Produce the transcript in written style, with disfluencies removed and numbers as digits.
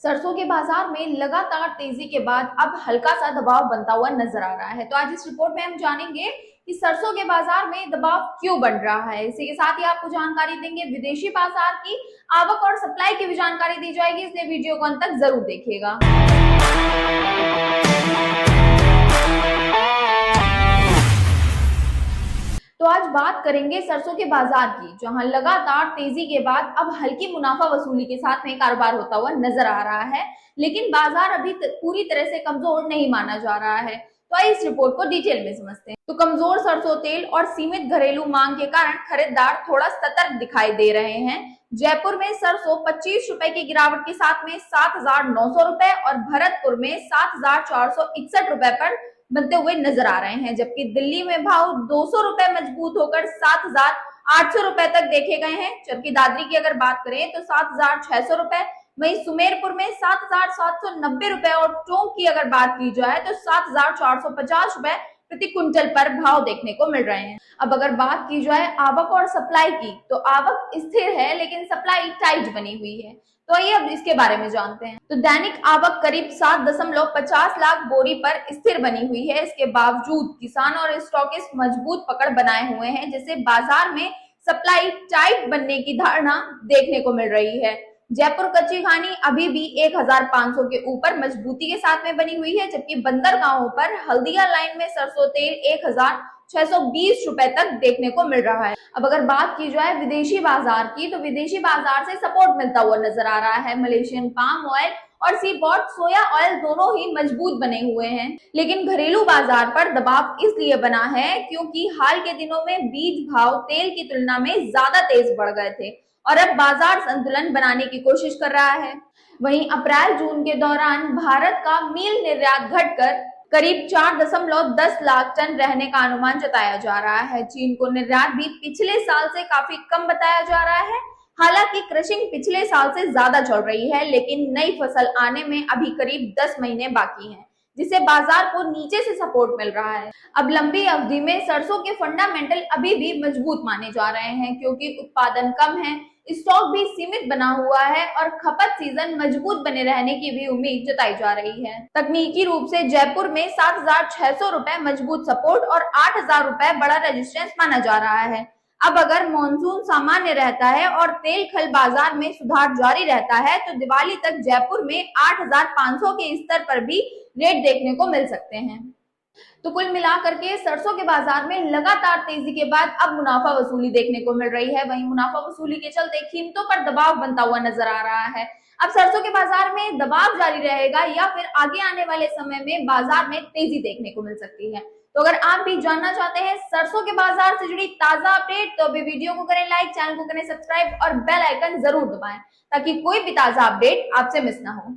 सरसों के बाजार में लगातार तेजी के बाद अब हल्का सा दबाव बनता हुआ नजर आ रहा है। तो आज इस रिपोर्ट में हम जानेंगे कि सरसों के बाजार में दबाव क्यों बन रहा है। इसी के साथ ही आपको जानकारी देंगे विदेशी बाजार की आवक और सप्लाई की भी जानकारी दी जाएगी, इसलिए वीडियो को अंत तक जरूर देखिएगा। तो आज बात करेंगे सरसों के बाजार की, जहां लगातार तेजी के बाद अब हल्की मुनाफा वसूली के साथ में कारोबार होता हुआ नजर आ रहा है, लेकिन बाजार अभी पूरी तरह से कमजोर नहीं माना जा रहा है। तो आइए इस रिपोर्ट को डिटेल में समझते हैं। तो कमजोर सरसों तेल और सीमित घरेलू मांग के कारण खरीदार थोड़ा सतर्क दिखाई दे रहे हैं। जयपुर में सरसों 25 रुपए की गिरावट के साथ में 7,900 रुपए और भरतपुर में 7,461 रुपए पर बनते हुए नजर आ रहे हैं, जबकि दिल्ली में भाव 200 रुपए मजबूत होकर 7,800 रुपए तक देखे गए हैं। जबकि दादरी की अगर बात करें तो 7,600 रुपए, वहीं सुमेरपुर में 7,790 रुपए और टोंक की अगर बात की जाए तो 7,450 रुपए प्रति क्विंटल पर भाव देखने को मिल रहे हैं। अब अगर बात की जाए आवक और सप्लाई की, तो आवक स्थिर है लेकिन सप्लाई टाइट बनी हुई है। तो आइए अब इसके बारे में जानते हैं। तो दैनिक आवक करीब 7.50 लाख बोरी पर स्थिर बनी हुई है। इसके बावजूद किसान और स्टॉकिस्ट मजबूत पकड़ बनाए हुए हैं, जिससे बाजार में सप्लाई टाइट बनने की धारणा देखने को मिल रही है। जयपुर कच्ची घानी अभी भी 1,500 के ऊपर मजबूती के साथ में बनी हुई है, जबकि बंदरगाहों पर हल्दिया लाइन में सरसों तेल 1,620 रुपए तक देखने को मिल रहा है। अब अगर बात की जाए विदेशी बाजार की, तो विदेशी बाजार से सपोर्ट मिलता हुआ नजर आ रहा है। मलेशियन पाम ऑयल और सी बॉट सोया ऑयल दोनों ही मजबूत बने हुए हैं, लेकिन घरेलू बाजार पर दबाव इसलिए बना है क्योंकि हाल के दिनों में बीज भाव तेल की तुलना में ज्यादा तेज बढ़ गए थे और अब बाजार संतुलन बनाने की कोशिश कर रहा है। वहीं अप्रैल जून के दौरान भारत का मील निर्यात घटकर करीब 4.10 लाख टन रहने का अनुमान जताया जा रहा है। चीन को निर्यात भी पिछले साल से काफी कम बताया जा रहा है। हालांकि क्रशिंग पिछले साल से ज्यादा चल रही है, लेकिन नई फसल आने में अभी करीब 10 महीने बाकी हैं, जिसे बाजार को नीचे से सपोर्ट मिल रहा है। अब लंबी अवधि में सरसों के फंडामेंटल अभी भी मजबूत माने जा रहे हैं, क्योंकि उत्पादन कम है, स्टॉक भी सीमित बना हुआ है और खपत सीजन मजबूत बने रहने की भी उम्मीद जताई जा रही है। तकनीकी रूप से जयपुर में 7,600 रुपए मजबूत सपोर्ट और 8,000 रुपए बड़ा रेजिस्टेंस माना जा रहा है। अब अगर मॉनसून सामान्य रहता है और तेल खल बाजार में सुधार जारी रहता है, तो दिवाली तक जयपुर में 8,500 के स्तर पर भी रेट देखने को मिल सकते हैं। तो कुल मिलाकर के सरसों के बाजार में लगातार तेजी के बाद अब मुनाफा वसूली देखने को मिल रही है। वहीं मुनाफा वसूली के चलते कीमतों पर दबाव बनता हुआ नजर आ रहा है। अब सरसों के बाजार में दबाव जारी रहेगा या फिर आगे आने वाले समय में बाजार में तेजी देखने को मिल सकती है। तो अगर आप भी जानना चाहते हैं सरसों के बाजार से जुड़ी ताजा अपडेट, तो अभी वीडियो को करें लाइक, चैनल को करें सब्सक्राइब और बेल आइकन जरूर दबाएं, ताकि कोई भी ताजा अपडेट आपसे मिस ना हो।